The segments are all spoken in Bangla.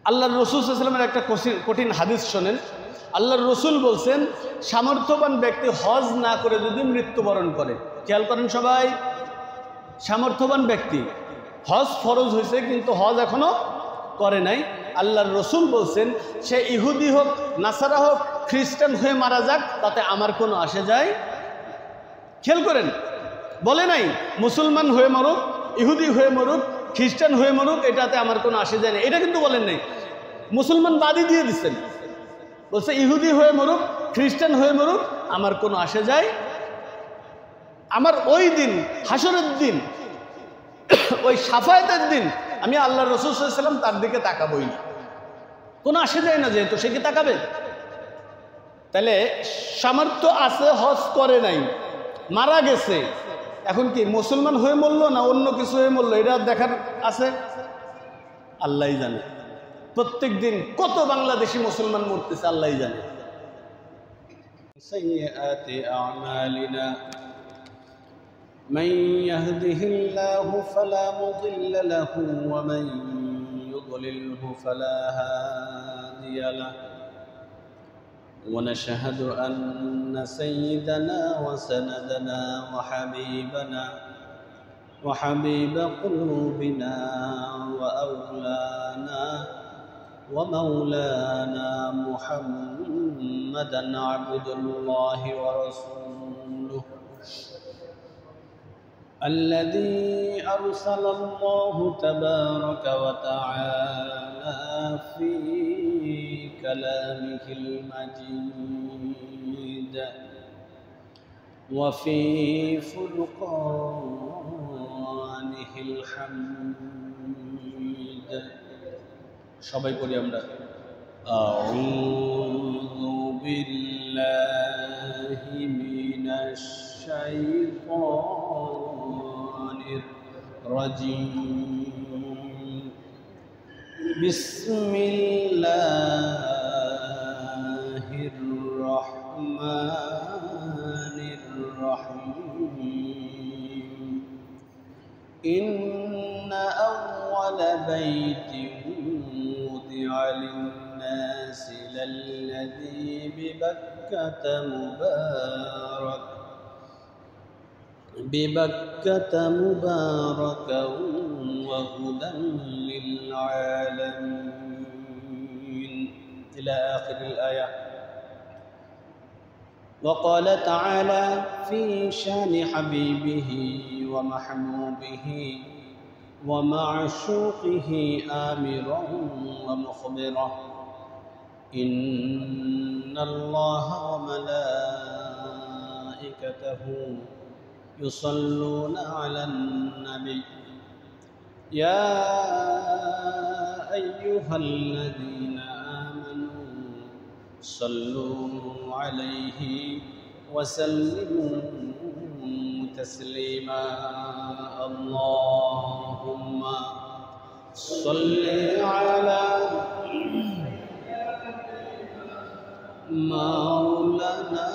আল্লাহর রসুল সাল্লাল্লাহু আলাইহি ওয়াসাল্লামের একটা কঠিন হাদিস শোনেন। আল্লাহর রসুল বলছেন, সামর্থ্যবান ব্যক্তি হজ না করে যদি মৃত্যুবরণ করে, খেয়াল করেন সবাই, সামর্থ্যবান ব্যক্তি হজ ফরজ হয়েছে কিন্তু হজ এখনো করে নাই, আল্লাহর রসুল বলছেন সে ইহুদি হোক, নাসারা হোক, খ্রিস্টান হয়ে মারা যাক, তাতে আমার কোনো আসে যায়। খেয়াল করেন, বলে নাই মুসলমান হয়ে মরুক, ইহুদি হয়ে মরুক, খ্রিস্টান হয়ে মরুক, এটাতে আমার কোনো আসে যায় না, এটা কিন্তু বলেন নাই। মুসলমান বাদই দিয়ে দিচ্ছেন, বলছে ইহুদি হয়ে মরুক, খ্রিস্টান হয়ে মরুক, আমার কোনো আসে যায়। আমার ওই দিন, হাসরের দিন, ওই সাফায়াতের দিন আমি আল্লাহ রসুল সাল্লাল্লাহু আলাইহি ওয়াসাল্লাম তার দিকে তাকাবই না, কোনো আসে যায় না, যেহেতু সে কি তাকাবে? তাহলে সামর্থ্য আছে, হজ করে নাই, মারা গেছে, এখন কি মুসলমান হয়ে মরল না অন্য কিছু হয়ে মরল, এটা দেখার আছে? আল্লাহই জানে। প্রত্যেক দিন কত বাংলাদেশি মুসলমান মরতেছে আল্লাহই জানে। সাইয়্যাতি আমালিনা মান ইয়াহদিহিল্লাহু ফালা মুদিল্লা লাহু ওয়া মান ইউদ্লিলহু ফালা হাদিয়া লাহু ওয়া নাশহাদু আন্না সাইয়্যিদানা ওয়া সানাদানা ওয়া হাবিবানা وحبيب قلوبنا وأولانا ومولانا محمدا عبد الله ورسوله الذي أرسل الله تبارك وتعالى في كلامه المجيد وفي فرقانه الحميد সবাই পড়ি আমরা আউযু বিল্লাহি মিনাশ শাইতানির রাজীম বিসমিল্লাহির রাহমানির রাহিম ইন্না আউওয়ালা বাইতিন وُضِعَ لِلنَّاسِ لَلَّذِي بِبَكَّةَ مُبَارَكًا وَهُدًى لِلْعَالَمِينَ إلى آخر الآية. وقال تعالى في شان حبيبه ومحبوبه ومعشوقه آمرا ومخبرا إن الله وملائكته يصلون على النبي يا أيها الذين آمنوا صلوا عليه وسلموا تسليما اللهم صل على مولانا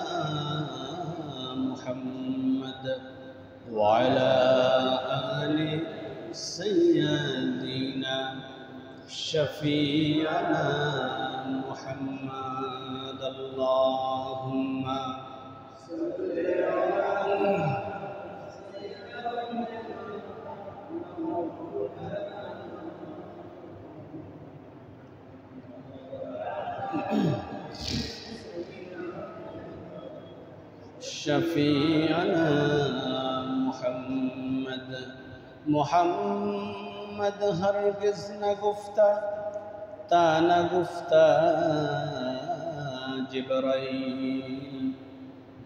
محمد وعلى آل سيدنا شفيعنا محمد اللهم صل على شفيعنا محمد هرگز نگفتا تا نگفتا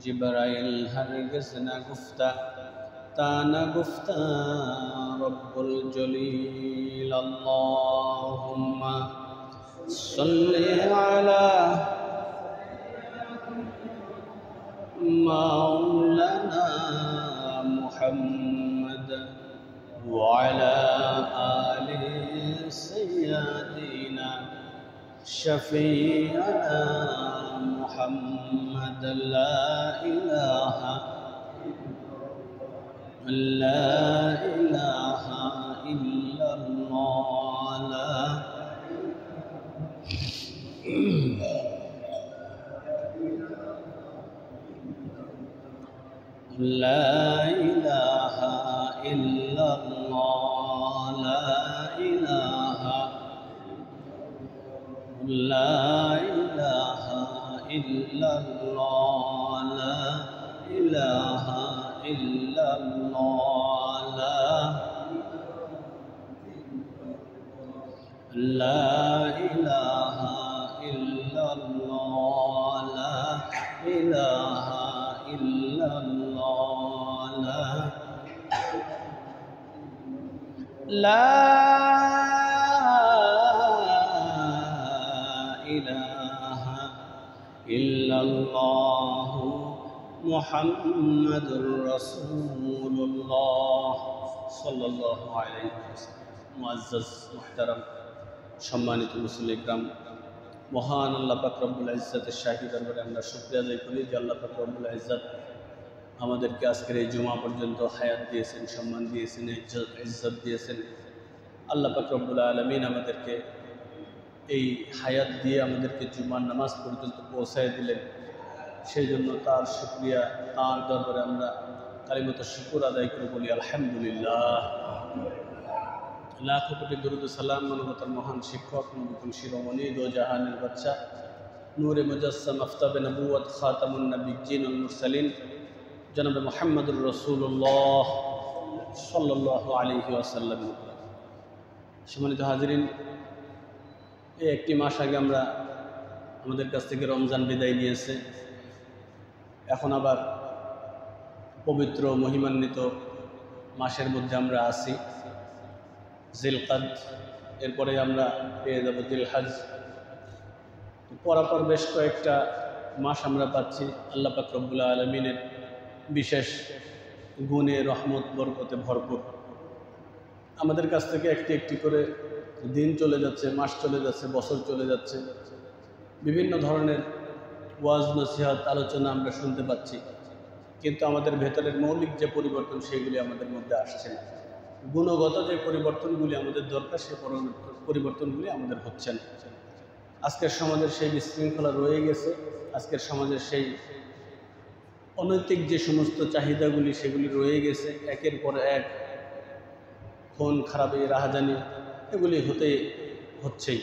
جبرائیل هرگز نگفتا تا نگفتا رب الجلیل اللهم صل على مولانا محمد وعلى آل سيدنا شفيعنا محمد لا إله إلا الله لا إله إلا الله لا إله لا إله إلا الله لا إله إلا الله لا إله إلا الله لا إله إلا الله لا إله إلا الله محمد رسول الله صلى الله عليه وسلم মুআজ্জাজ মুহতারাম সম্মানিত মুসলিম ইকরাম, মহান আল্লাহ পাক রব্বুল ইজ্জতের শাহী দরবারে আমরা শুকরিয়া আদায় করি যে আল্লাহ পাক রব্বুল ইজ্জত আমাদেরকে আজকের এই জুমা পর্যন্ত হায়াত দিয়েছেন, সম্মান দিয়েছেন, ইজ্জত দিয়েছেন। আল্লাহ পাক রব্বুল আলামিন আমাদেরকে এই হায়াত দিয়ে আমাদেরকে জুমার নামাজ পর্যন্ত পৌঁছায় দিলেন। সেই জন্য তার শুকরিয়া, তার দরবারে আমরা কালিমাত শুকর আদায় করে বলি আলহামদুলিল্লাহ। লাখো কোটি দরুদ সালাম মানবতার মহান শিক্ষক, নবীকুল শিরোমণি, দো জাহানের বাদশা, নূরে মুজাসসাম, আফতাবে নবুয়ত, খাতামুন নবিয়্যিন ওয়াল মুরসালিন, জনাবে মুহাম্মদুর রাসূলুল্লাহ সাল্লাল্লাহু আলাইহি ওয়াসাল্লাম। সম্মানিত হাজিরিন, এই একটি মাস আগে আমরা আমাদের কাছ থেকে রমজান বিদায় নিয়েছে। এখন আবার পবিত্র মহিমান্বিত মাসের মধ্যে আমরা আছি, জিলকাদ। এরপরে আমরা পেয়ে যাব জিলহজ। পরাপর বেশ কয়েকটা মাস আমরা পাচ্ছি আল্লাহ পাক রব্বুল আলামিনের বিশেষ গুণে, রহমত, বরকতে ভরপুর। আমাদের কাছ থেকে একটি একটি করে দিন চলে যাচ্ছে, মাস চলে যাচ্ছে, বছর চলে যাচ্ছে। বিভিন্ন ধরনের ওয়াজ, নসিহত, আলোচনা আমরা শুনতে পাচ্ছি, কিন্তু আমাদের ভেতরের মৌলিক যে পরিবর্তন সেগুলি আমাদের মধ্যে আসছে না। গুণগত যে পরিবর্তনগুলি আমাদের দরকার সে পরিবর্তনগুলি আমাদের হচ্ছে না। আজকের সমাজের সেই বিশৃঙ্খলা রয়ে গেছে। আজকের সমাজের সেই অনৈতিক যে সমস্ত চাহিদাগুলি সেগুলি রয়ে গেছে। একের পর এক খুন, খারাপি, রাহাজানি এগুলি হচ্ছেই।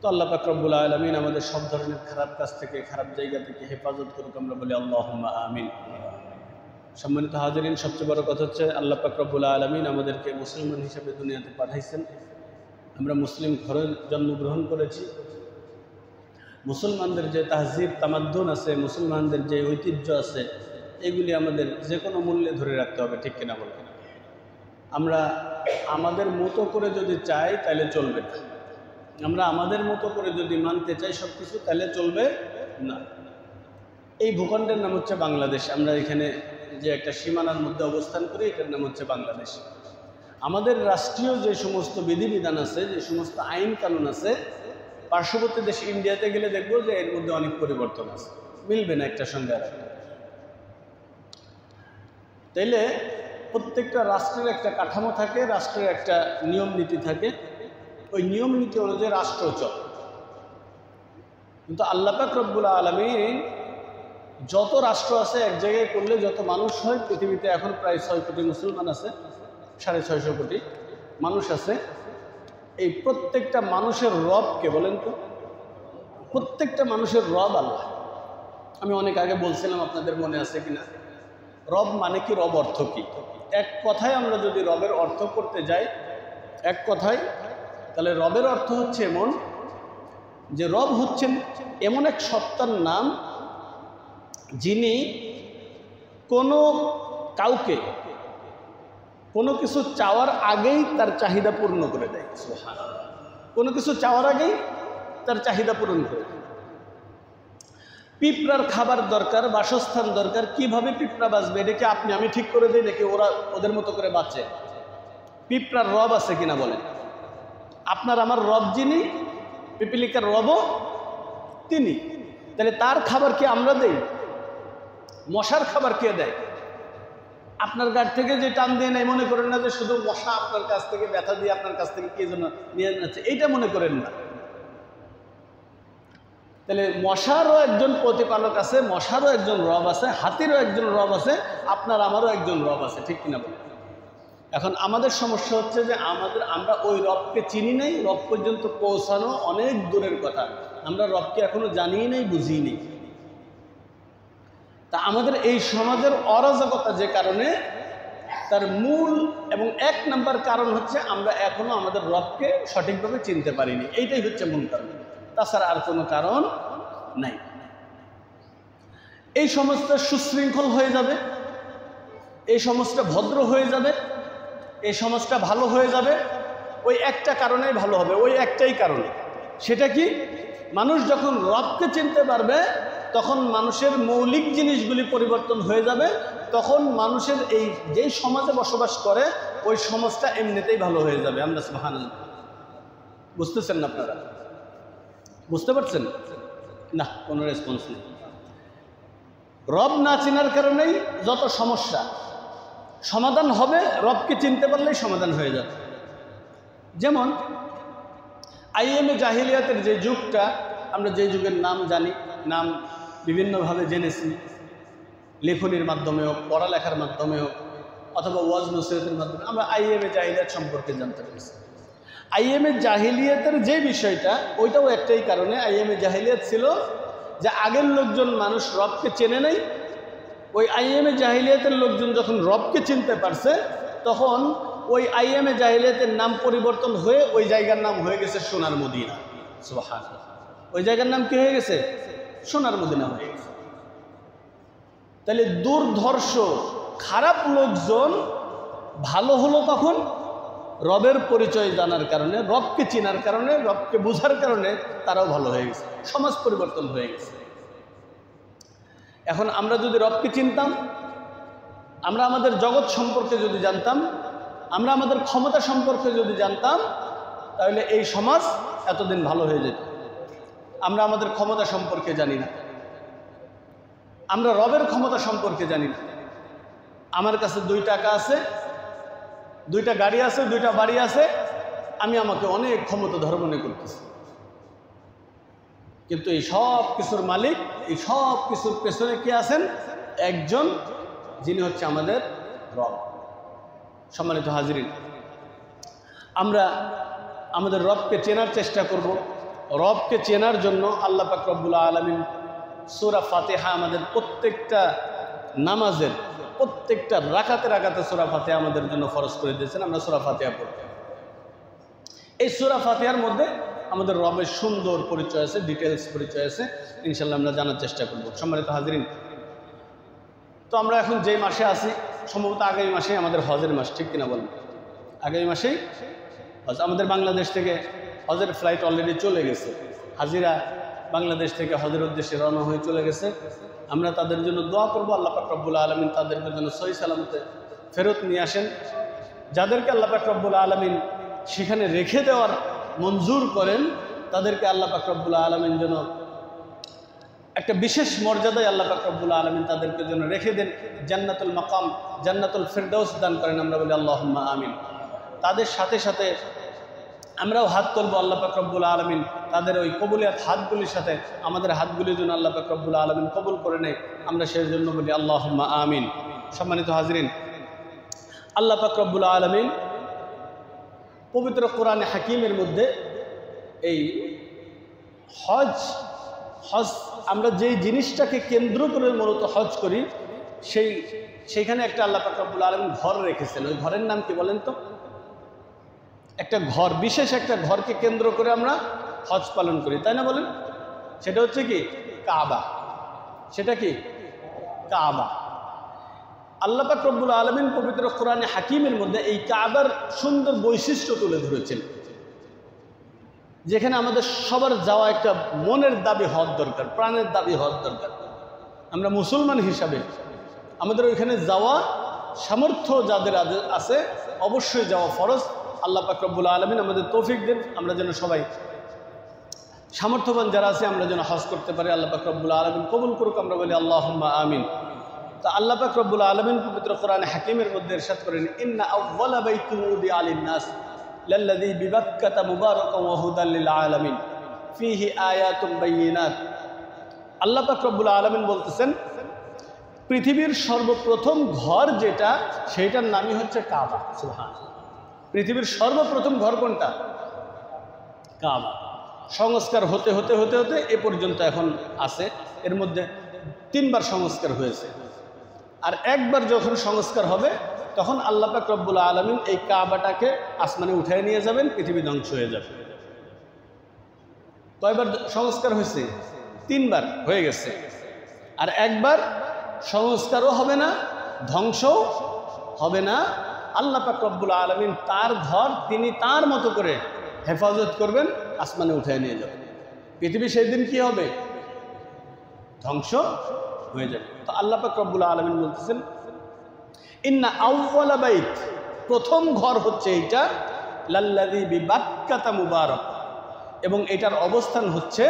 তো আল্লাহ পাক রব্বুল আলামিন আমাদের সব ধরনের খারাপ কাজ থেকে, খারাপ জায়গা থেকে হেফাজত করুক, আমরা বলি আল্লাহুম্মা আমিন। সম্মানিত হাজিরিন, সবচেয়ে বড় কথা হচ্ছে আল্লাহ পাক রব্বুল আলামিন আমাদেরকে মুসলমান হিসেবে দুনিয়াতে পাঠাইছেন। আমরা মুসলিম ঘরে জন্মগ্রহণ করেছি। মুসলমানদের যে তাহজিব তামাদ্দুন আছে, মুসলমানদের যে ঐতিহ্য আছে, এগুলি আমাদের যে কোনো মূল্যে ধরে রাখতে হবে, ঠিক কিনা বলবেন? আমরা আমাদের মতো করে যদি চাই তাহলে চলবে না। আমরা আমাদের মতো করে যদি মানতে চাই সব কিছু, তাহলে চলবে না। এই ভূখণ্ডের নাম হচ্ছে বাংলাদেশ। আমরা এখানে যে একটা সীমানার মধ্যে অবস্থান করি, এটার নাম হচ্ছে বাংলাদেশ। আমাদের রাষ্ট্রীয় যে সমস্ত বিধিবিধান আছে, যে সমস্ত আইন কানুন আছে, পার্শ্ববর্তী দেশ ইন্ডিয়াতে গেলে দেখবো যে এর মধ্যে অনেক পরিবর্তন আছে, মিলবে না একটা সঙ্গে আর একটা। তাইলে প্রত্যেকটা রাষ্ট্রের একটা কাঠামো থাকে, রাষ্ট্রের একটা নিয়ম নীতি থাকে, ওই নিয়ম নীতি অনুযায়ী রাষ্ট্র চলে। কিন্তু আল্লাহ পাক রব্বুল আলামিন যত রাষ্ট্র আছে এক জায়গায় করলে যত মানুষ হয়, পৃথিবীতে এখন প্রায় 6 কোটি মুসলমান আছে, 650 কোটি মানুষ আছে। এই প্রত্যেকটা মানুষের রব কে বলেন তো? প্রত্যেকটা মানুষের রব আল্লাহ। আমি অনেক আগে বলছিলাম, আপনাদের মনে আছে কিনা? রব মানে কি, রব অর্থ কি? এক কথায় আমরা যদি রবের অর্থ করতে যাই, এক কথায়, তাহলে রবের অর্থ হচ্ছে এমন যে রব হচ্ছেন এমন এক সত্তার নাম যিনি কাউকে কোনো কিছু চাওয়ার আগেই তার চাহিদা পূর্ণ করে দেয়। সুবহানাল্লাহ। কোনো কিছু চাওয়ার আগেই তার চাহিদা পূরণ করে দেয়। পিঁপড়ার খাবার দরকার, বাসস্থান দরকার, কিভাবে পিঁপড়া বাঁচবে এটা কি আপনি আমি ঠিক করে দিই নাকি ওরা ওদের মতো করে বাঁচে? পিঁপড়ার রব আছে কিনা বলেন? আপনার আমার রব যিনি, পিপিলিকার রবও তিনি। তাহলে তার খাবার কি আমরা দেই? মশার খাবার কে দেয়? আপনার গাড় থেকে যে টান দিয়ে নেয়, মনে করেন না যে শুধু মশা আপনার কাছ থেকে ব্যথা দিয়ে আপনার কাছ থেকে কে যেন নিয়ে যাচ্ছে, এইটা মনে করেন না। তাহলে মশারও একজন প্রতিপালক আছে, মশারও একজন রব আছে, হাতিরও একজন রব আছে, আপনার আমারও একজন রব আছে, ঠিক কিনা বলেন? এখন আমাদের সমস্যা হচ্ছে যে আমরা ওই রবকে চিনি নাই, রব পর্যন্ত পৌঁছানো অনেক দূরের কথা, আমরা রবকে এখনো জানিই নাই, বুঝিই নেই। তা আমাদের এই সমাজের অরাজকতা যে কারণে, তার মূল এবং এক নাম্বার কারণ হচ্ছে আমরা এখনো আমাদের রবকে সঠিকভাবে চিনতে পারিনি। এইটাই হচ্ছে মূল কারণ, তাছাড়া আর কোনো কারণ নাই। এই সমাজটা সুশৃঙ্খল হয়ে যাবে, এই সমাজটা ভদ্র হয়ে যাবে, এই সমাজটা ভালো হয়ে যাবে ওই একটা কারণেই ভালো হবে, ওই একটাই কারণে। সেটা কি? মানুষ যখন রবকে চিনতে পারবে তখন মানুষের মৌলিক জিনিসগুলি পরিবর্তন হয়ে যাবে, তখন মানুষের এই যেই সমাজে বসবাস করে ওই সমাজটা এমনিতেই ভালো হয়ে যাবে। আমরা সুবহানাল্লাহ। বুঝতেছেন না আপনারা? বুঝতে পারছেন না? কোনো রেসপন্স নেই। রব না চেনার কারণেই যত সমস্যা, সমাধান হবে রবকে চিনতে পারলেই সমাধান হয়ে যাবে। যেমন আইএমএ জাহিলিয়াতের যে যুগটা, আমরা যে যুগের নাম জানি, নাম বিভিন্নভাবে জেনেছি, লেখনির মাধ্যমে হোক, পড়ালেখার মাধ্যমে হোক, অথবা ওয়াজ নসিহতের মাধ্যমে আমরা আইএমএ জাহিলিয়াত সম্পর্কে জানতে পেরেছি। আইএমএ জাহিলিয়াতের যে বিষয়টা, ওইটাও একটাই কারণে। আইএমএ জাহিলিয়াত ছিল যে আগের লোকজন মানুষ রবকে চেনে নাই, ওই আইএমএ জাহিলিয়াতের লোকজন যখন রবকে চিনতে পারছে তখন ওই আইএমএ জাহিলিয়াতের নাম পরিবর্তন হয়ে ওই জায়গার নাম হয়ে গেছে সোনার মদিনা। সুবহানাল্লাহ। ওই জায়গার নাম কি হয়ে গেছে? সোনার মদিনা হয়ে গেছে। তাহলে দুর্ধর্ষ খারাপ লোকজন ভালো হলো তখন রবের পরিচয় জানার কারণে, রবকে চেনার কারণে, রবকে বোঝার কারণে তারাও ভালো হয়ে গেছে, সমাজ পরিবর্তন হয়ে গেছে। এখন আমরা যদি রবকে চিনতাম, আমরা আমাদের জগৎ সম্পর্কে যদি জানতাম, আমরা আমাদের ক্ষমতা সম্পর্কে যদি জানতাম, তাহলে এই সমাজ এতদিন ভালো হয়ে যেত। আমরা আমাদের ক্ষমতা সম্পর্কে জানি না, আমরা রবের ক্ষমতা সম্পর্কে জানি না। আমার কাছে 2 টাকা আছে, 2টা গাড়ি আছে, 2টা বাড়ি আছে, আমি আমাকে অনেক ক্ষমতাধর মনে করতেছি। কিন্তু এই সব কিছুর মালিক, এই সব কিছুর পেছনে কে আছেন? একজন, যিনি হচ্ছে আমাদের রব। সম্মানিত হাজিরিন, আমরা আমাদের রবকে চেনার চেষ্টা করব। রবকে চেনার জন্য আল্লাহ পাক রব্বুল আলামিন সূরা ফাতিহা আমাদের প্রত্যেকটা নামাজের প্রত্যেকটা রাকাতে রাকাতে সূরা ফাতিহা আমাদের জন্য ফরজ করে দিয়েছেন। আমরা সূরা ফাতিহা পড়ব। এই সূরা ফাতিহার মধ্যে আমাদের রবের সুন্দর পরিচয় আছে, ডিটেলস পরিচয় আছে, ইনশাল্লাহ আমরা জানার চেষ্টা করব। সম্মানিত হাজিরিন, তো আমরা এখন যেই মাসে আছি, সম্ভবত আগামী মাসেই আমাদের হজের মাস, ঠিক কিনা বলেন? আগামী মাসেই হজ। আমাদের বাংলাদেশ থেকে হজের ফ্লাইট অলরেডি চলে গেছে, হাজিরা বাংলাদেশ থেকে হজের উদ্দেশ্যে রওনা হয়ে চলে গেছে। আমরা তাদের জন্য দোয়া করব, আল্লাহ পাক রব্বুল আলামিন তাদেরকে যেন সহি সালামতে ফেরত নিয়ে আসেন। যাদেরকে আল্লাহ পাক রব্বুল আলামিন সেখানে রেখে দেওয়ার মঞ্জুর করেন, তাদেরকে আল্লাহ পাক রব্বুল আলামিন যেন একটা বিশেষ মর্যাদায় আল্লাহ পাক রব্বুল আলামিন তাদেরকে যেন রেখে দেন, জান্নাতুল মাকাম, জান্নাতুল ফিরদাউস দান করেন। আমরা বলি আল্লাহুম্মা আমিন। তাদের সাথে সাথে আমরাও হাত তুলব, আল্লাহ পাক রব্বুল আলামিন তাদের ওই কবুলিয়াত হাতগুলির সাথে আমাদের হাতগুলির জন্য আল্লাহ পাক রব্বুল আলামিন কবুল করে নেয়। আমরা সেই জন্য বলি আল্লাহুম্মা আমিন। সম্মানিত হাজিরিন, আল্লাহ পাক রব্বুল আলামিন পবিত্র কোরআনে হাকিমের মধ্যে এই হজ আমরা যেই জিনিসটাকে কেন্দ্র করে মূলত হজ করি, সেইখানে একটা আল্লাহ পাক রব্বুল আলামিন ঘর রেখেছেন। ওই ঘরের নাম কি বলেন তো? একটা ঘর, বিশেষ একটা ঘরকে কেন্দ্র করে আমরা হজ পালন করি, তাই না বলেন? সেটা হচ্ছে কি? কাবা। সেটা কি? কাবা। আল্লাহ পাক রব্বুল আলামিন পবিত্র কোরআনে হাকিমের মধ্যে এই কাবার সুন্দর বৈশিষ্ট্য তুলে ধরেছেন, যেখানে আমাদের সবার যাওয়া একটা মনের দাবি হওয়ার দরকার, প্রাণের দাবি হওয়ার দরকার। আমরা মুসলমান হিসাবে আমাদের ওইখানে যাওয়া সামর্থ্য যাদের আছে অবশ্যই যাওয়া ফরজ। আল্লাহ পাক রব্বুল আলামিন আমাদের তৌফিক দেন, আমরা যেন সবাই সামর্থ্যবান যারা আছে আমরা যেন হজ করতে পারি। আল্লাহ পাক রব্বুল আলামিন কবুল করুক, আমরা বলি আল্লাহুম্মা আমিন। তো আল্লাহ পাক রব্বুল আলামিন পবিত্র কোরআনে হাকিমের মধ্যে ইরশাদ করেন, ইন্না আউওয়ালা বাইতুন উদিআ লিন-নাস লাল্লাযী বিবাক্কাতা মুবারাকান ওয়া হুদাল লিল আলামিন। ফিহি আয়াতুম বাইয়িনাত। আল্লাহ পাক রব্বুল আলামিন বলতেছেন পৃথিবীর সর্বপ্রথম ঘর যেটা, সেইটার নামই হচ্ছে কাবা। সুবহানাল্লাহ। পৃথিবীর সর্বপ্রথম ঘর কোনটা? কাবা। সংস্কার হতে হতে হতে হতে এ পর্যন্ত এখন আছে। এর মধ্যে 3 বার সংস্কার হয়েছে। আর একবার যখন সংস্কার হবে তখন আল্লাহ পাক রব্বুল আলামিন এই কাবাটাকে আসমানে উঠায় নিয়ে যাবেন, পৃথিবী ধ্বংস হয়ে যাবে। কয়বার সংস্কার হয়েছে? 3 বার হয়ে গেছে। আর একবার সংস্কারও হবে না, ধ্বংসও হবে না। আল্লাহ পাক রব্বুল আলামিন তার ঘর তিনি তার মতো করে হেফাজত করবেন, আসমানে উঠায় নিয়ে যাবেন। পৃথিবী সেই দিন কি হবে? ধ্বংস হয়ে যাবে। তো আল্লাহ পাক রব্বুল আলামিন বলতেছেন ইন্না আউওয়ালা বাইত, প্রথম ঘর হচ্ছে এইটা, লাল্লাযী বিবাক্কাতা মুবারাক, এবং এটার অবস্থান হচ্ছে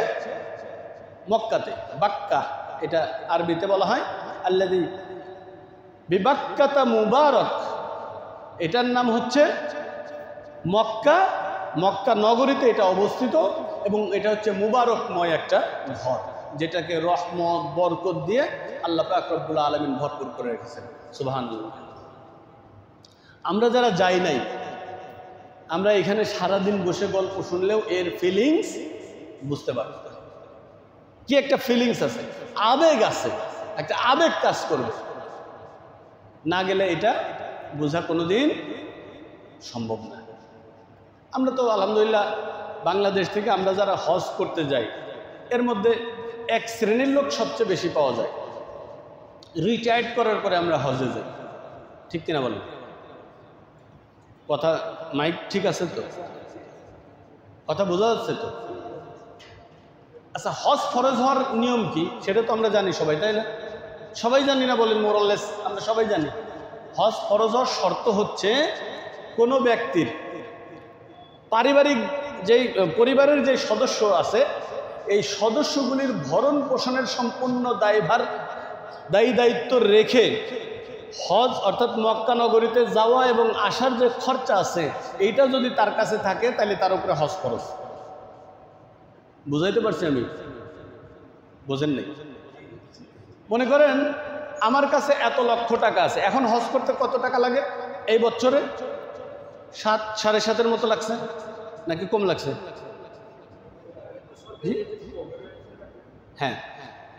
মক্কাতে। বাক্কা এটা আরবিতে বলা হয় আল্লাযী বিবাক্কাতা মুবারাক, এটার নাম হচ্ছে মক্কা। মক্কা নগরীতে এটা অবস্থিত এবং এটা হচ্ছে মুবারকময় একটা ঘর, যেটাকে রহমত বরকত দিয়ে আল্লাহ পাক রব্বুল আলামিন ভরপুর করে রেখেছেন। সুবহানাল্লাহ। আমরা যারা যাই নাই, আমরা এখানে সারাদিন বসে গল্প শুনলেও এর ফিলিংস বুঝতে পারব। কি একটা ফিলিংস আছে, আবেগ আছে, একটা আবেগ কাজ করবে। না গেলে এটা বোঝা কোনোদিন সম্ভব না। আমরা তো আলহামদুলিল্লাহ বাংলাদেশ থেকে আমরা যারা হজ করতে যাই, এর মধ্যে এক শ্রেণীর লোক সবচেয়ে বেশি পাওয়া যায়। রিটায়ার্ড করার পরে আমরা হজে যাই, ঠিক কিনা বলেন? কথা মাইক ঠিক আছে তো? কথা বোঝা যাচ্ছে তো? আচ্ছা, হজ ফরজ হওয়ার নিয়ম কি সেটা তো আমরা জানি সবাই, তাই না? সবাই জানি না বলেন? মোরাললেস আমরা সবাই জানি। হজ ফরজ হওয়ার শর্ত হচ্ছে কোনো ব্যক্তির পারিবারিক পরিবারের যে সদস্য আছে, এই সদস্যগুলির ভরণ পোষণের সম্পূর্ণ দায়ী দায়িত্ব রেখে হজ অর্থাৎ মক্কা নগরীতে যাওয়া এবং আসার যে খরচা আছে, এইটা যদি তার কাছে থাকে তাহলে তার উপরে হজ ফরজ। বুঝাইতে পারছি আমি? বোঝেন নাই? মনে করেন আমার কাছে এত লক্ষ টাকা আছে, এখন হজ করতে কত টাকা লাগে এই বছরে? 7-7.5 মতো লাগছে নাকি কম লাগছে? হ্যাঁ,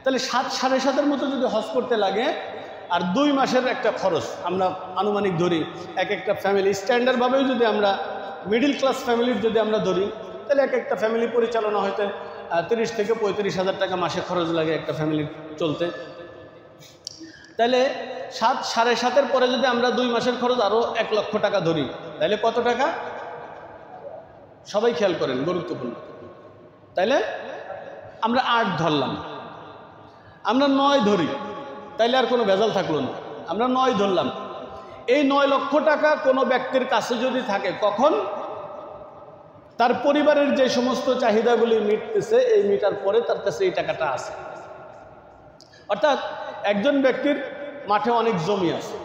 তাহলে 7-7.5 মতো যদি হজ করতে লাগে, আর 2 মাসের একটা খরচ আমরা আনুমানিক ধরি, এক একটা ফ্যামিলি স্ট্যান্ডার্ডভাবেও যদি আমরা মিডিল ক্লাস ফ্যামিলির যদি আমরা ধরি, তাহলে এক একটা ফ্যামিলি পরিচালনা হইতে 30 থেকে 35,000 টাকা মাসে খরচ লাগে একটা ফ্যামিলির চলতে। তাহলে 7-7.5 পরে যদি আমরা 2 মাসের খরচ আরও 1 লক্ষ টাকা ধরি, তাহলে কত টাকা? সবাই খেয়াল করেন, গুরুত্বপূর্ণ। তাইলে আমরা 8 ধরলাম, আমরা 9 ধরি, তাইলে আর কোনো ভেজাল থাকলো না। আমরা 9 ধরলাম। এই 9 লক্ষ টাকা কোনো ব্যক্তির কাছে যদি থাকে, কখন? তার পরিবারের যে সমস্ত চাহিদাগুলি মিটতেছে, এই মিটার পরে তার কাছে এই টাকাটা আছে। অর্থাৎ একজন ব্যক্তির মাঠে অনেক জমি আছে,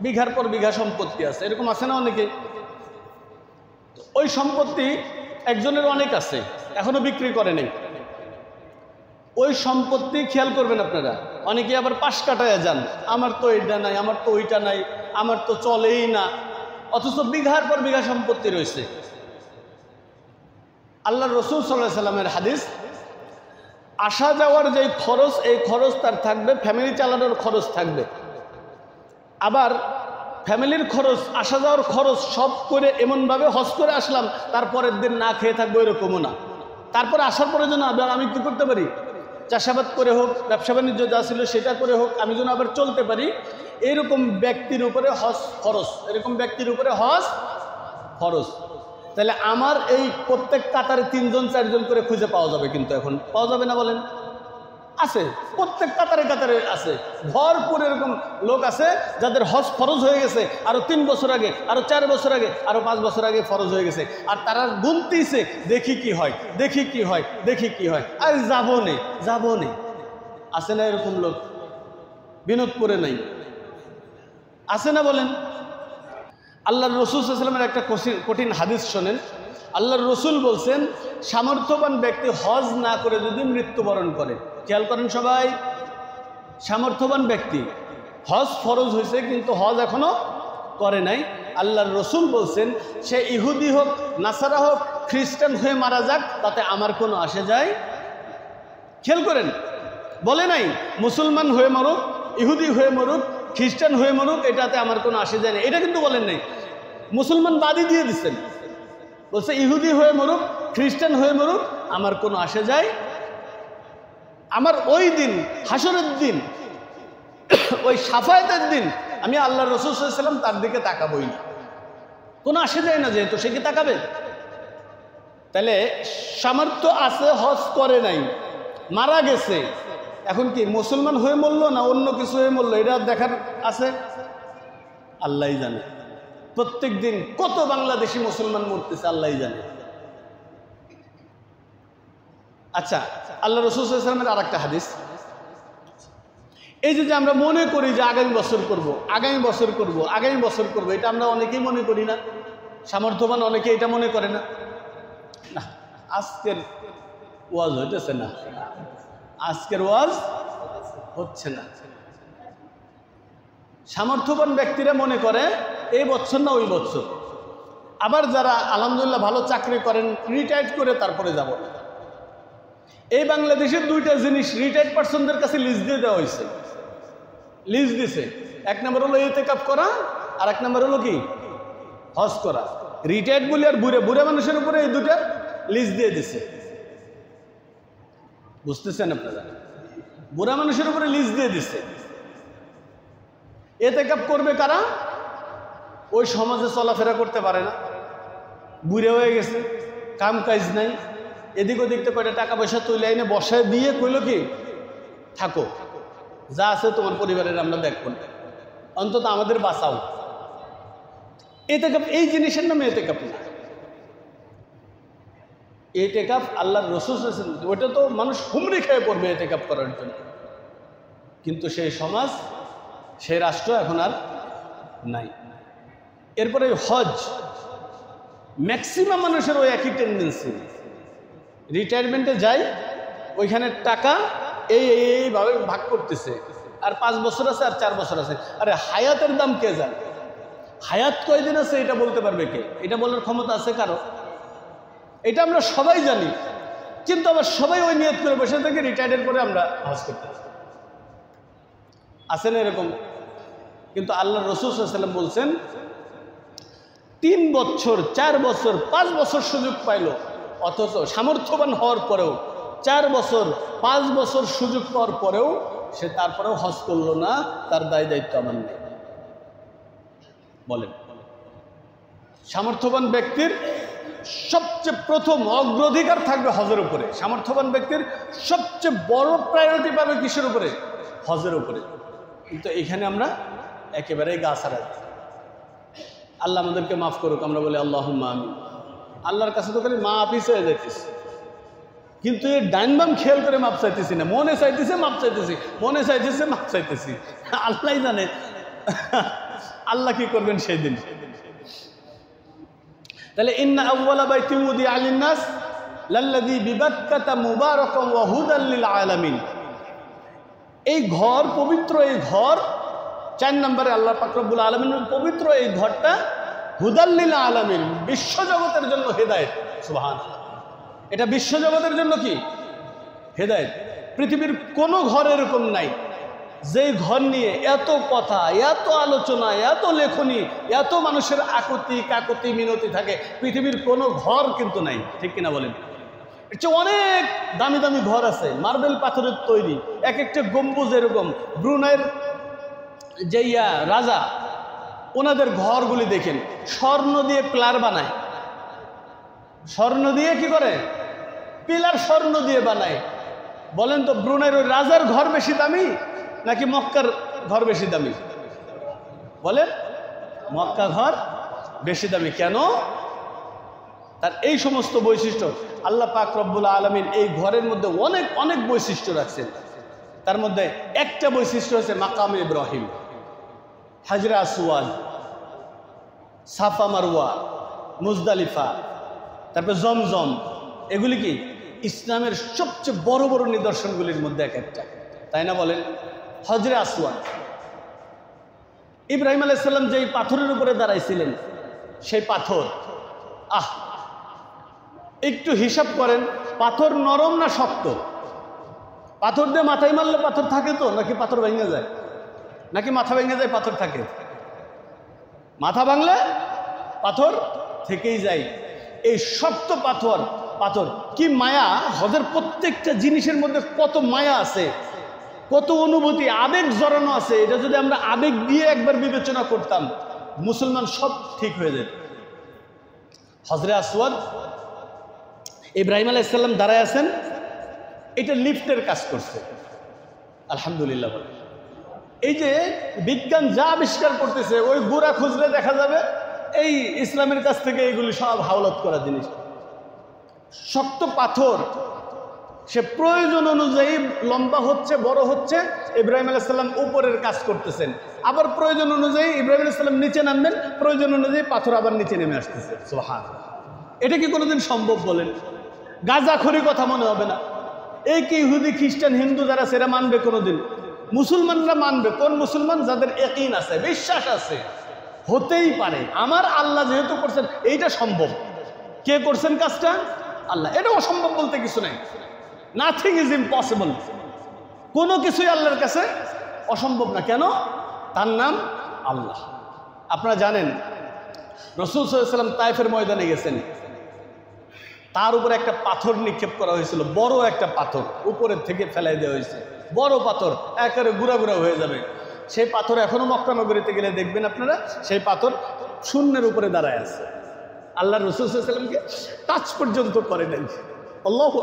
বিঘার পর বিঘা সম্পত্তি আছে, এরকম আছে না অনেকে? ওই সম্পত্তি একজনের অনেক আছে, এখনো বিক্রি করে নেই। ওই সম্পত্তি খেয়াল করবেন আপনারা, অনেকে আবার পাশ কাটায় যান, আমার তো এটা নাই, আমার তো ওইটা নাই, আমার তো চলেই না, অথচ বিঘার পর বিঘা সম্পত্তি রয়েছে। আল্লাহ রসুল সাল্লাল্লাহু আলাইহি সাল্লামের হাদিস, আসা যাওয়ার যে খরচ, এই খরচ তার থাকবে, ফ্যামিলি চালানোর খরচ থাকবে। আবার ফ্যামিলির খরচ, আসা যাওয়ার খরচ সব করে এমনভাবে হজ করে আসলাম, তারপরের দিন না খেয়ে থাকবো এরকমও না। তারপরে আসার পরে যেন আবার আমি কী করতে পারি? চাষাবাদ করে হোক, ব্যবসা বাণিজ্য যা ছিল সেটা করে হোক, আমি যেন আবার চলতে পারি। এরকম ব্যক্তির উপরে হজ ফরজ, এরকম ব্যক্তির উপরে হজ ফরজ। তাহলে আমার এই প্রত্যেক কাতারে 3-4জন করে খুঁজে পাওয়া যাবে, কিন্তু এখন পাওয়া যাবে না বলেন? আছে, প্রত্যেক কাতারে কাতারে আছে, ভরপুর এরকম লোক আছে যাদের হজ ফরজ হয়ে গেছে আরো 3 বছর আগে, আরো 4 বছর আগে, আরো 5 বছর আগে ফরজ হয়ে গেছে। আর তারা গুনতেছে, দেখি কি হয়, দেখি কি হয়, দেখি কি হয়, আর যাবো নে। আছে না এরকম লোক? বিনোদপুরে নাই, আছে না বলেন? আল্লাহ রসুল সাল্লাল্লাহু আলাইহি ওয়াসাল্লামের একটা কঠিন হাদিস শোনেন। আল্লাহর রসুল বলছেন সামর্থ্যবান ব্যক্তি হজ না করে যদি মৃত্যুবরণ করে, খেয়াল করেন সবাই, সামর্থ্যবান ব্যক্তি হজ ফরজ হয়েছে কিন্তু হজ এখনো করে নাই, আল্লাহর রসুল বলছেন সে ইহুদি হোক, নাসারা হোক, খ্রিস্টান হয়ে মারা যাক, তাতে আমার কোনো আসে যায়। খেয়াল করেন, বলে নাই মুসলমান হয়ে মরুক, ইহুদি হয়ে মরুক, খ্রিস্টান হয়ে মরুক, এটাতে আমার কোনো আসে যায় না, এটা কিন্তু বলেন নাই। মুসলমান বাদই দিয়ে দিচ্ছেন, বলছে ইহুদি হয়ে মরুক, খ্রিস্টান হয়ে মরুক, আমার কোনো আসে যায়। আমার ওই দিন হাসরের দিন, ওই সাফায়াতের দিন আমি আল্লাহ রসুল সাল্লাল্লাহু আলাইহি ওয়াসাল্লাম তার দিকে তাকাবই না, কোনো আসে যায় না, যেহেতু সে কি তাকাবে? তাহলে সামর্থ্য আছে, হজ করে নাই, মারা গেছে, এখন কি মুসলমান হয়ে মরলো না অন্য কিছু হয়ে মরলো, এটা দেখার আছে? আল্লাহই জানে। প্রত্যেক দিন কত বাংলাদেশি মুসলমান মরতেছে আল্লাহই জানে। আচ্ছা, আল্লাহ রসুল সাল্লাল্লাহু আলাইহি ওয়াসাল্লামের আর একটা হাদিস, এই যে আমরা মনে করি যে আগামী বছর করব, আগামী বছর করব, আগামী বছর করব, এটা আমরা অনেকেই মনে করি না, সামর্থ্যবান অনেকে এটা মনে করে না। না, আজকের ওয়াজ হইতেছে না, আজকের ওয়াজ হচ্ছে না। সামর্থ্যবান ব্যক্তিরা মনে করে এই বছর না ওই বছর, আবার যারা আলহামদুলিল্লাহ ভালো চাকরি করেন রিটায়ার্ড করে তারপরে যাব। এই বাংলাদেশের দুইটা জিনিস রিটায়ার্ড পার্সনদের কাছে লিস্ট দিয়ে দেওয়া হয়েছে, লিস্ট দিছে। এক নম্বর হলো ইতিকাফ করা, আর এক নম্বর হলো কি হজ করা। রিটায়ার্ড বলি আর বুড়ে মানুষের উপরে এই দুটা লিস্ট দিয়ে দিছে, বুঝতেছেন আপনারা? বুড়া মানুষের উপরে লিস্ট দিয়ে দিছে। ইতিকাফ করবে কারা? ওই সমাজে চলাফেরা করতে পারে না, বুড়ে হয়ে গেছে, কাম কাজ নাই, এদিক ওদিক তো কয়টা টাকা পয়সা তুলে এনে বসায় দিয়ে কইল কি থাকো, যা আছে তোমার পরিবারের আমরা দেখব না, অন্তত আমাদের বাঁচাও। ইতিকাফ এই জিনিসের নামে ইতিকাফ না। ইতিকাফ আল্লাহর রাসূল সাল্লাল্লাহু আলাইহি ওয়াসাল্লাম, ওটা তো মানুষ হুমড়ি খেয়ে পড়বে ইতিকাফ করার জন্য, কিন্তু সেই সমাজ, সেই রাষ্ট্র এখন আর নাই। এরপরে হজ, ম্যাক্সিমাম মানুষের ওই একই টেন্ডেন্সি, রিটায়ারমেন্টে যায়, ওইখানে টাকা এইভাবে ভাগ করতেছে, আর 5 বছর আছে আর 4 বছর আছে। আরে হায়াতের দাম কে জানে? হায়াত কয়দিন আছে এটা বলতে পারবে কে? এটা বলার ক্ষমতা আছে কারো? এটা আমরা সবাই জানি, কিন্তু আবার সবাই ওই নিয়ত করে বসে থেকে রিটায়ার্ডের পরে আমরা হজ করতে আছে না এরকম? কিন্তু আল্লাহ রাসূল সাল্লাল্লাহু আলাইহি ওয়াসাল্লাম বলছেন 3 বছর, 4 বছর, 5 বছর সুযোগ পাইল, অথচ সামর্থ্যবান হওয়ার পরেও 4 বছর 5 বছর সুযোগ পাওয়ার পরেও সে তারপরেও হজ করলো না, তার দায় দায়িত্ব আমার নেই। বলেন, সামর্থ্যবান ব্যক্তির সবচেয়ে প্রথম অগ্রাধিকার থাকবে হজের উপরে। সামর্থ্যবান ব্যক্তির সবচেয়ে বড় প্রায়োরিটি পাবে কিসের উপরে? হজের উপরে। কিন্তু এখানে আমরা একেবারেই গা ছাড়া। আল্লাহ আমাদেরকে মাফ করুক, আমরা বলি আল্লাহুম্মা আমিন। আল্লাহর কাছে তো খালি মাফই চেয়ে যাইতেছি, কিন্তু এই ডাইন বাম খেয়াল করে মাপ চাইতেছি না, মনে চাইতেছে মাপ চাইতেছি, মনে চাইতেছে মাপ চাইতেছি, আল্লাহই জানে আল্লাহ কি করবেন সেই দিন। তাহলে ইন্না আউওয়ালা বাইতিন উযিআ লিন-নাস লাল্লাযী বিবাক্কাতা মুবারাকান ওয়া হুদাল লিল আলামিন। এই ঘর পবিত্র, এই ঘর 4 নম্বরে আল্লাহ পাক রব্বুল আলামিনের পবিত্র এই ঘরটা হুদাল লিল আলামিন, বিশ্বজগতের জন্য হেদায়েত। সুবহানাল্লাহ, এটা বিশ্বজগতের জন্য কি হেদায়েত। পৃথিবীর কোনো ঘর এরকম নাই যেই ঘর নিয়ে এত কথা, এত আলোচনা, এত লেখনী, এত মানুষের আকুতি কাকুতি মিনতি থাকে, পৃথিবীর কোনো ঘর কিন্তু নাই, ঠিক কিনা বলেন? এর চেয়ে অনেক দামি দামি ঘর আছে, মার্বেল পাথরের তৈরি, এক একটা গম্বুজ এরকম। ব্রুনাইয়ের যে রাজা, ওনাদের ঘরগুলি দেখেন, স্বর্ণ দিয়ে পিলার বানায়, স্বর্ণ দিয়ে কি করে পিলার স্বর্ণ দিয়ে বানায়। বলেন তো ব্রুনাইয়ের ওই রাজার ঘর বেশি দামি নাকি মক্কার ঘর বেশি দামি? বলেন, মক্কা ঘর বেশি দামি। কেন? তার এই সমস্ত বৈশিষ্ট্য। আল্লাহ পাক রব্বুল আলামিন এই ঘরের মধ্যে অনেক অনেক বৈশিষ্ট্য রাখছেন। তার মধ্যে একটা বৈশিষ্ট্য হচ্ছে মাকাম ইব্রাহিম, হাজরা আসওয়াদ, সাফা মারওয়া, মুজদালিফা, তারপর জমজম, এগুলি কি ইসলামের সবচেয়ে বড় বড় নিদর্শনগুলির মধ্যে এক একটা, তাই না বলেন? হজরে আসওয়াদ, ইব্রাহিম আলাইহিস সালাম যেই পাথরের উপরে দাঁড়াইছিলেন, সেই পাথর, একটু হিসাব করেন, পাথর নরম না শক্ত? পাথর দিয়ে মাথায় মারলে পাথর থাকে তো, নাকি পাথর ভেঙে যায়? নাকি মাথা ভেঙে যায় পাথর থাকে? মাথা ভাঙলে পাথর থেকেই যায়। এই শক্ত পাথর, পাথর কি মায়া! হজের প্রত্যেকটা জিনিসের মধ্যে কত মায়া আছে, কত অনুভূতি, আবেগ জড়ানো আছে। এটা যদি আমরা আবেগ দিয়ে একবার বিবেচনা করতাম, মুসলমান সব ঠিক হয়ে যেত। হজরে আসওয়াদ, ইব্রাহিম আলাইহিস সালাম দাঁড়ায় আছেন, এটা লিফটের কাজ করছে। আলহামদুলিল্লাহ। এই যে বিজ্ঞান যা আবিষ্কার করতেছে, ওই গোড়া খুঁজলে দেখা যাবে এই ইসলামের কাছ থেকে এগুলি সব হাওলাত করা জিনিস। শক্ত পাথর, সে প্রয়োজন অনুযায়ী লম্বা হচ্ছে, বড় হচ্ছে। ইব্রাহিম আলাইহিস সালাম উপরের কাজ করতেছেন, আবার প্রয়োজন অনুযায়ী ইব্রাহিম আলাইহিস সালাম নিচে নামবেন, প্রয়োজন অনুযায়ী পাথর আবার নিচে নেমে আসতেছে। সুবহানাল্লাহ। এটা কি কোনোদিন সম্ভব বলেন? গাঁজাখড়ি কথা মনে হবে না? এই কি ইহুদি, খ্রিস্টান, হিন্দু যারা সেরা মানবে কোনোদিন? মুসলমানরা মানবে। কোন মুসলমান? যাদের ইয়াকিন আছে, বিশ্বাস আছে, হতেই পারে। আমার আল্লাহ যেহেতু করছেন, এইটা সম্ভব। কে করছেন কাজটা? আল্লাহ। এটা অসম্ভব বলতে কিছু নাই। Nothing is impossible. কোনো কিছুই আল্লাহর কাছে অসম্ভব না। কেন? তার নাম আল্লাহ। আপনারা জানেন রাসূল সাল্লাল্লাহু আলাইহি ওয়াসাল্লাম তায়েফের ময়দানে গেছেন, তার উপরে একটা পাথর নিক্ষেপ করা হয়েছিল, বড় একটা পাথর উপরের থেকে ফেলাই দেওয়া হয়েছে। বড় পাথর, একেবারে গুঁড়া গুঁড়া হয়ে যাবে। সেই পাথর এখনো মক্কা নগরীতে গেলে দেখবেন আপনারা, সেই পাথর শূন্যের উপরে দাঁড়ায় আছে। আল্লাহ রাসূল সাল্লাল্লাহু আলাইহি ওয়াসাল্লামকে টাচ পর্যন্ত করে নাই। আল্লাহ,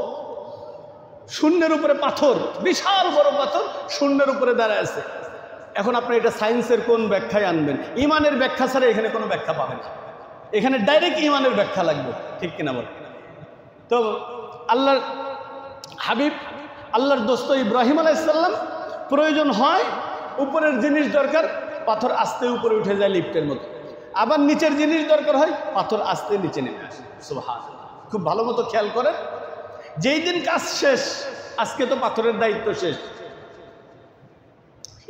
শূন্যের উপরে পাথর, বিশাল বড় পাথর শূন্যের উপরে দাঁড়ায় আছে। এখন আপনি এটা সায়েন্সের কোন ব্যাখ্যায় আনবেন? ইমানের ব্যাখ্যা ছাড়া এখানে কোনো ব্যাখ্যা পাবেন না। এখানে ডাইরেক্ট ইমানের ব্যাখ্যা লাগবে, ঠিক কিনা বল? তো আল্লাহর হাবিব, আল্লাহর দোস্ত ইব্রাহিম আলাইহিস সালাম, প্রয়োজন হয় উপরের জিনিস দরকার, পাথর আস্তে উপরে উঠে যায় লিফটের মতো। আবার নিচের জিনিস দরকার হয়, পাথর আস্তে নিচে নেমে আসে। সুবহানাল্লাহ। খুব ভালো মতো খেয়াল করেন, যেই দিন কাজ শেষ, আজকে তো পাথরের দায়িত্ব শেষ।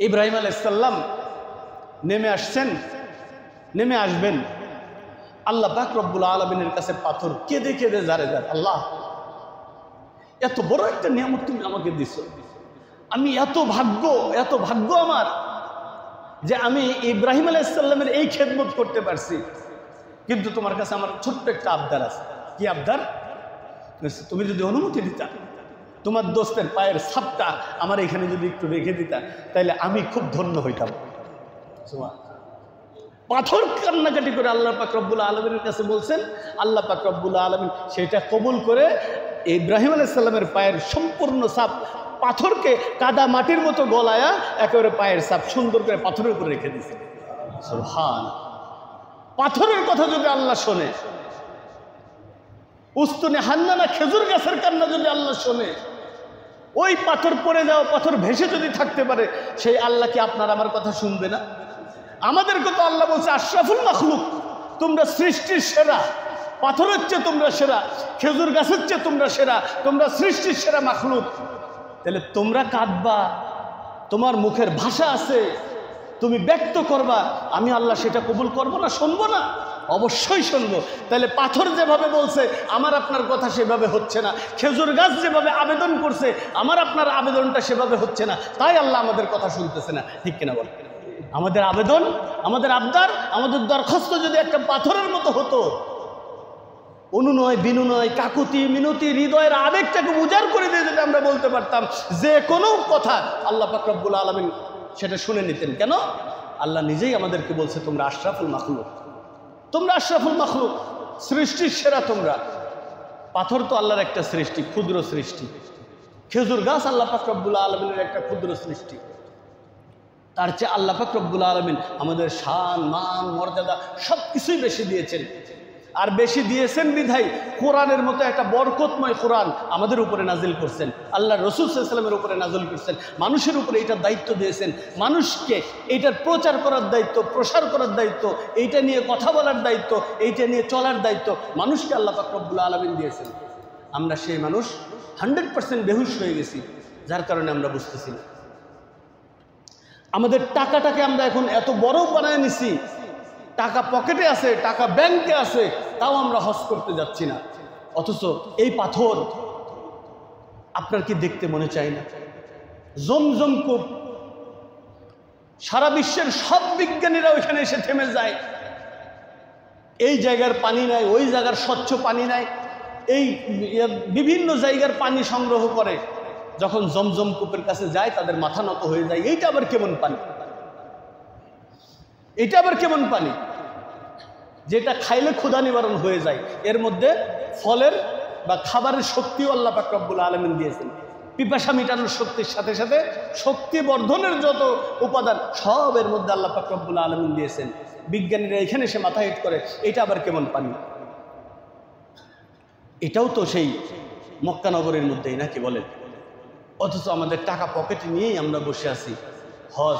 ইব্রাহিম আলাইহিস সালাম নেমে আসছেন, নেমে আসবেন। আল্লাহ পাক রব্বুল আলামিনের কাছে পাথর কেঁদে কেঁদে জারে যান, আল্লাহ, এত বড় একটা নিয়ামত তুমি আমাকে দিছো, আমি এত ভাগ্য আমার যে আমি ইব্রাহিম আলাইহিস সালামের এই খেদমত করতে পারছি। কিন্তু তোমার কাছে আমার ছোট্ট একটা আবদার আছে। কি আবদার? তুমি যদি অনুমতি দিতা, তোমার দোস্তের পায়ের ছাপটা আমার এখানে যদি একটু রেখে দিতা, তাহলে আমি খুব ধন্য হইতাম। পাথর কান্নাকাটি করে আল্লাহ পাক রব্বুল আলামিনের কাছে বলছেন। আল্লাহ পাক রব্বুল আলামিন সেটা কবুল করে ইব্রাহিম আলাইহিস সালামের পায়ের সম্পূর্ণ ছাপ, পাথরকে কাদা মাটির মতো গলায়া একেবারে পায়ের ছাপ সুন্দর করে পাথরের উপরে রেখে দিয়েছে। সুবহানাল্লাহ। পাথরের কথা যদি আল্লাহ শোনে, উস্তুনে হান্নানা খেজুর গাছের কান্না যদি আল্লাহ শোনে, ওই পাথর পড়ে যাও, পাথর ভেসে যদি থাকতে পারে, সেই আল্লাহ কি আপনার আমার কথা শুনবে না? আমাদেরকে তো আল্লাহ বলছে আশরাফুল মাখলুক, তোমরা সৃষ্টির সেরা। পাথরের চেয়ে তোমরা সেরা, খেজুর গাছের চেয়ে তোমরা সেরা, তোমরা সৃষ্টির সেরা মাখলুক। তাহলে তোমরা কাঁদবা, তোমার মুখের ভাষা আছে, তুমি ব্যক্ত করবা, আমি আল্লাহ সেটা কবুল করবো না, শুনবো না? অবশ্যই শুনবো। তাহলে পাথর যেভাবে বলছে, আমার আপনার কথা সেভাবে হচ্ছে না। খেজুর গাছ যেভাবে আবেদন করছে, আমার আপনার আবেদনটা সেভাবে হচ্ছে না। তাই আল্লাহ আমাদের কথা শুনতেছে না, ঠিক কিনা বল? আমাদের আবেদন, আমাদের আবদার, আমাদের দরখাস্ত যদি একটা পাথরের মতো হতো, অনুনয় বিনুনয়, কাকুতি মিনতি, হৃদয়ের আবেগটাকে উজাড় করে দিয়ে যদি আমরা বলতে পারতাম যে কোনো কথা, আল্লাহ পাক রব্বুল আলামিন সেটা শুনে নিতেন। কেন? আল্লাহ নিজেই আমাদেরকে বলছে তোমরা আশরাফুল মাখলুক, তোমরা আশরাফুল মাখলুক, সৃষ্টির সেরা তোমরা। পাথর তো আল্লাহর একটা সৃষ্টি, ক্ষুদ্র সৃষ্টি। খেজুর গাছ আল্লাহ পাক রব্বুল আলামিনের একটা ক্ষুদ্র সৃষ্টি। তার চেয়ে আল্লাহ পাক রব্বুল আলামিন আমাদের শান, মান, মর্যাদা সব কিছুই বেশি দিয়েছেন। আর বেশি দিয়েছেন বিধায় কোরআনের মতো একটা বরকতময় কোরআন আমাদের উপরে নাজিল করছেন, আল্লাহ রসুল সাল্লাল্লাহু আলাইহি ওয়াসাল্লামের উপরে নাজিল করছেন, মানুষের উপরে এটার দায়িত্ব দিয়েছেন, মানুষকে এইটার প্রচার করার দায়িত্ব, প্রসার করার দায়িত্ব, এইটা নিয়ে কথা বলার দায়িত্ব, এইটা নিয়ে চলার দায়িত্ব মানুষকে আল্লাহ পাক রব্বুল আলামিন দিয়েছেন। আমরা সেই মানুষ 100% বেহুশ হয়ে গেছি, যার কারণে আমরা বুঝতেছি না। আমাদের টাকাটাকে আমরা এখন এত বড় বানায় নিছি, টাকা পকেটে আছে, টাকা ব্যাংকে আছে, তাও আমরা হজ করতে যাচ্ছি না। অথচ এই পাথর আপনার কি দেখতে মনে চায় না? জমজম কূপ, সারা বিশ্বের সব বিজ্ঞানীরা ওইখানে এসে থেমে যায়। এই জায়গার পানি নাই, ওই জায়গার স্বচ্ছ পানি নাই, এই বিভিন্ন জায়গার পানি সংগ্রহ করে, যখন জমজম কূপের কাছে যায় তাদের মাথা নত হয়ে যায়। এইটা আবার কেমন পানি? এটা আবার কেমন পানি যেটা খাইলে ক্ষুধা নিবারণ হয়ে যায়? এর মধ্যে ফলের বা খাবারের শক্তিও আল্লাহ পাক রব্বুল আলামিন দিয়েছেন। পিপাসা মেটানোর শক্তির সাথে সাথে শক্তি বর্ধনের যত উপাদান সব এর মধ্যে আল্লাহ পাক রব্বুল আলামিন দিয়েছেন। বিজ্ঞানীরা এখানে এসে মাথা হিট করে এটা আবার কেমন পানি? এটাও তো সেই মক্কা নগরের মধ্যেই নাকি বলেন? অথচ আমাদের টাকা পকেটে নিয়েই আমরা বসে আছি। হজ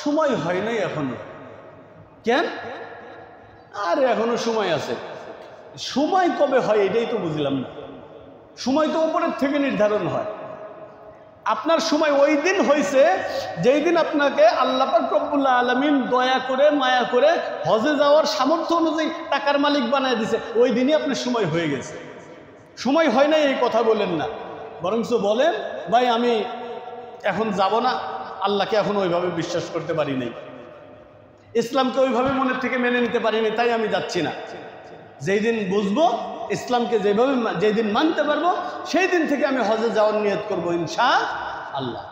সময় হয় নাই এখনো। কেন? আর এখনো সময় আছে। সময় কবে হয় এটাই তো বুঝলাম না। সময় তো উপরের থেকে নির্ধারণ হয়। আপনার সময় ওই দিন হয়েছে যেই দিন আপনাকে আল্লাহ পাক রব্বুল আলামিন দয়া করে মায়া করে হজে যাওয়ার সামর্থ্য অনুযায়ী টাকার মালিক বানায় দিছে, ওই দিনই আপনার সময় হয়ে গেছে। সময় হয় নাই এই কথা বলেন না, বরঞ্চ বলেন ভাই আমি এখন যাব না, আল্লাহকে এখন ওইভাবে বিশ্বাস করতে পারি নাই, ইসলামকে ওইভাবে মনের থেকে মেনে নিতে পারিনি, তাই আমি যাচ্ছি না। যেই দিন বুঝবো ইসলামকে যেভাবে যেই দিন মানতে পারবো সেই দিন থেকে আমি হজে যাওয়ার নিয়ত করবো ইনশাআল্লাহ।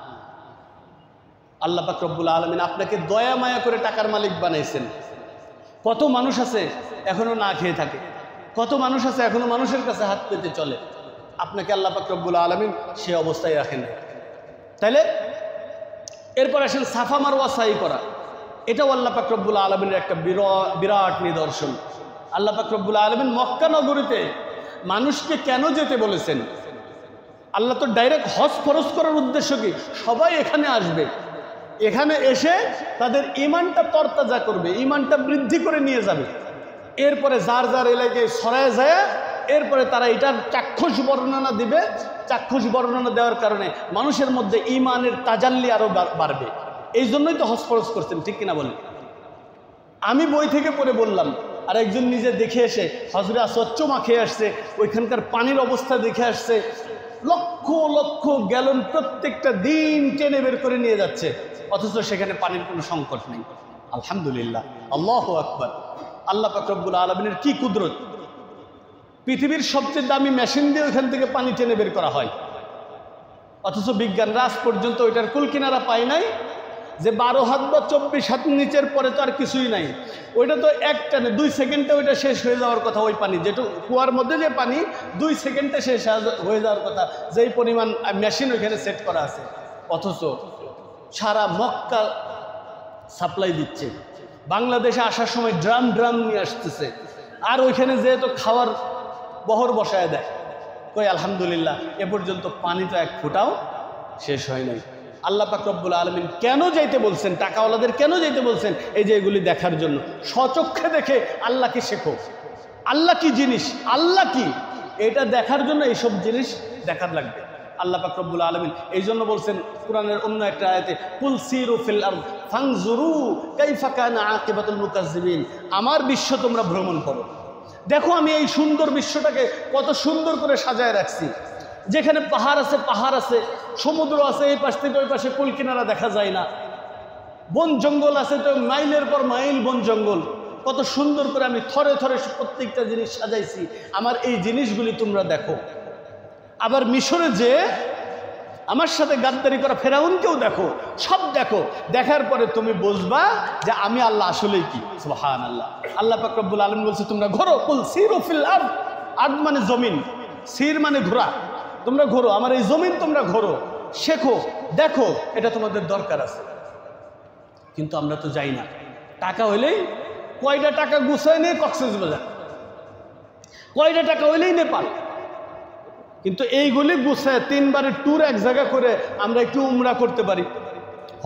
আল্লাহ পাক রব্বুল আলামিন আপনাকে দয়া মায়া করে টাকার মালিক বানাইছেন। কত মানুষ আছে এখনো না খেয়ে থাকে, কত মানুষ আছে এখনো মানুষের কাছে হাত পেতে চলে। আপনাকে আল্লাহ পাক রব্বুল আলামিন সে অবস্থায় রাখেন। তাইলে এরপর আসেন সাফা মারওয়া সাই করা, এটাও আল্লাহ পাক রব্বুল আলামিনের একটা বিরাট নিদর্শন। আল্লাহ পাক রব্বুল আলামিন মক্কা নগরীতে মানুষকে কেন যেতে বলেছেন? আল্লাহ তো ডাইরেক্ট হজ ফরজ করার উদ্দেশ্য কি? সবাই এখানে আসবে, এখানে এসে তাদের ঈমানটা তরতাজা করবে, ঈমানটা বৃদ্ধি করে নিয়ে যাবে। এরপরে যার যার এলাকায় ছড়ায় যায়, এরপরে তারা এটার চাক্ষুষ বর্ণনা দিবে। চাক্ষুষ বর্ণনা দেওয়ার কারণে মানুষের মধ্যে ঈমানের তাজাল্লি আরও বাড়বে। এই জন্যই তো হজ ফরজ করছেন, ঠিক কিনা বলেন? আমি বই থেকে পড়ে বললাম, আর একজন নিজে দেখে এসে হজরে আসওয়াদ চুমা খেয়ে আসছে, ওইখানকার পানির অবস্থা দেখে আসছে। লক্ষ লক্ষ গ্যালন প্রত্যেকটা দিন টেনে বের করে নিয়ে যাচ্ছে, অথচ সেখানে পানির কোনো সংকট নেই। আলহামদুলিল্লাহ, আল্লাহু আকবার। আল্লাহ পাক রব্বুল আলামিনের কি কুদরত! পৃথিবীর সবচেয়ে দামি মেশিন দিয়ে ওইখান থেকে পানি টেনে বের করা হয়, অথচ বিজ্ঞানরা আজ পর্যন্ত ওইটার কুল কিনারা পায় নাই যে 12 হাত বা 24 হাত নিচের পরে তো আর কিছুই নাই। ওইটা তো এক টানে 2 সেকেন্ডে ওইটা শেষ হয়ে যাওয়ার কথা। ওই পানি যেটু কুয়ার মধ্যে যে পানি 2 সেকেন্ডে শেষ হয়ে যাওয়ার কথা, যেই পরিমাণ মেশিন ওইখানে সেট করা আছে, অথচ সারা মক্কা সাপ্লাই দিচ্ছে। বাংলাদেশে আসার সময় ড্রাম ড্রাম নিয়ে আসতেছে, আর ওইখানে যেহেতু খাওয়ার বহর বসায় দেয়। কই আলহামদুলিল্লাহ, এ পর্যন্ত পানি তো এক ফোঁটাও শেষ হয় নাই। আল্লাহ পাক রব্বুল আলামিন কেন যাইতে বলছেন? টাকাওয়ালাদের কেন যাইতে বলছেন? এই যে এগুলি দেখার জন্য। স্বচক্ষে দেখে আল্লাহকে শেখো। আল্লাহ কি জিনিস, আল্লাহ কি, এটা দেখার জন্য এইসব জিনিস দেখার লাগবে। আল্লাহ পাক রব্বুল আলামিন এই জন্য বলছেন কোরআনের অন্য একটা আয়াতে, কুল সিরু ফিল আরদ ফানজুরু কাইফা কানা আকিবাতুল মুকাজ্জিবিন। আমার বিশ্ব তোমরা ভ্রমণ করো, দেখো আমি এই সুন্দর বিশ্বটাকে কত সুন্দর করে সাজায় রাখছি। যেখানে পাহাড় আছে, পাহাড় আছে, সমুদ্র আছে, এই পাশ থেকে ওই পাশে কুল কিনারা দেখা যায় না, বন জঙ্গল আছে তো মাইলের পর মাইল বন জঙ্গল, কত সুন্দর করে আমি থরে থরে প্রত্যেকটা জিনিস সাজাইছি। আমার এই জিনিসগুলি তোমরা দেখো। আবার মিশরে যে আমার সাথে গাদ্দারি করা ফেরাউনকেও দেখো, সব দেখো। দেখার পরে তুমি বুঝবা যে আমি আল্লাহ আসলেই কি। সুবহানাল্লাহ। আল্লাহ পাক রব্বুল আলামিন বলছে তোমরা ঘোরো, কুল সিরু ফিল আরদ। আরদ মানে জমিন, সির মানে ঘোরা। তোমরা ঘোরো, আমার এই জমিন তোমরা ঘোরো, শেখো, দেখো, এটা তোমাদের দরকার আছে। কিন্তু আমরা তো যাই না। টাকা হইলেই কয়টা টাকা গুছায় নিয়ে কক্সবাজার, কয়টা টাকা হইলেই নেপাল। কিন্তু এইগুলি গুছায় 3 বারের ট্যুর এক জায়গা করে আমরা একটু উমরা করতে পারি।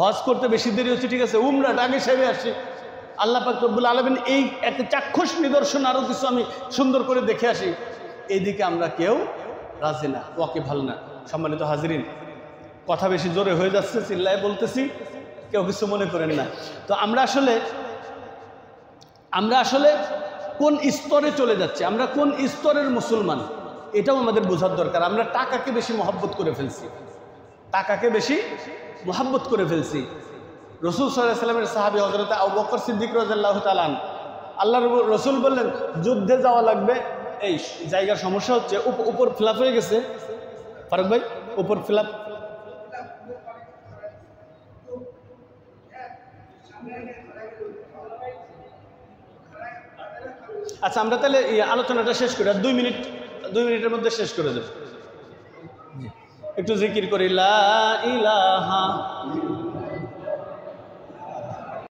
হজ করতে বেশি দেরি হচ্ছে, ঠিক আছে, উমরাটা আগে সেরে আসি। আল্লাহ পাক রব্বুল আলামিন এই একটা চাক্ষুষ নিদর্শন আরও কিছু আমি সুন্দর করে দেখে আসি, এইদিকে আমরা কেউ রাজি না, ওকে ভালো না। সম্মানিত হাজিরিন, কথা বেশি জোরে হয়ে যাচ্ছে, চিল্লায় বলতেছি, কেউ কিছু মনে করেন না। তো আমরা আসলে কোন স্তরে চলে যাচ্ছি, আমরা কোন স্তরের মুসলমান, এটাও আমাদের বোঝার দরকার। আমরা টাকাকে বেশি মহব্বত করে ফেলছি, টাকাকে বেশি মহব্বত করে ফেলছি। রসুল সাল্লাল্লাহু আলাইহি ওয়াসাল্লামের সাহাবী হযরত আবু বকর সিদ্দিক রাদিয়াল্লাহু তাআলা আনহু, আল্লাহর রসুল বললেন যুদ্ধে যাওয়া লাগবে, এই জায়গার সমস্যা হচ্ছে, উপর ফ্ল্যাপ হয়ে গেছে। ফারুক ভাই, উপর ফ্ল্যাপ। আচ্ছা, আমরা তাহলে আলোচনাটা শেষ করি, আর 2 মিনিটের মধ্যে শেষ করে দেব। একটু জিকির করি, লা ইলাহা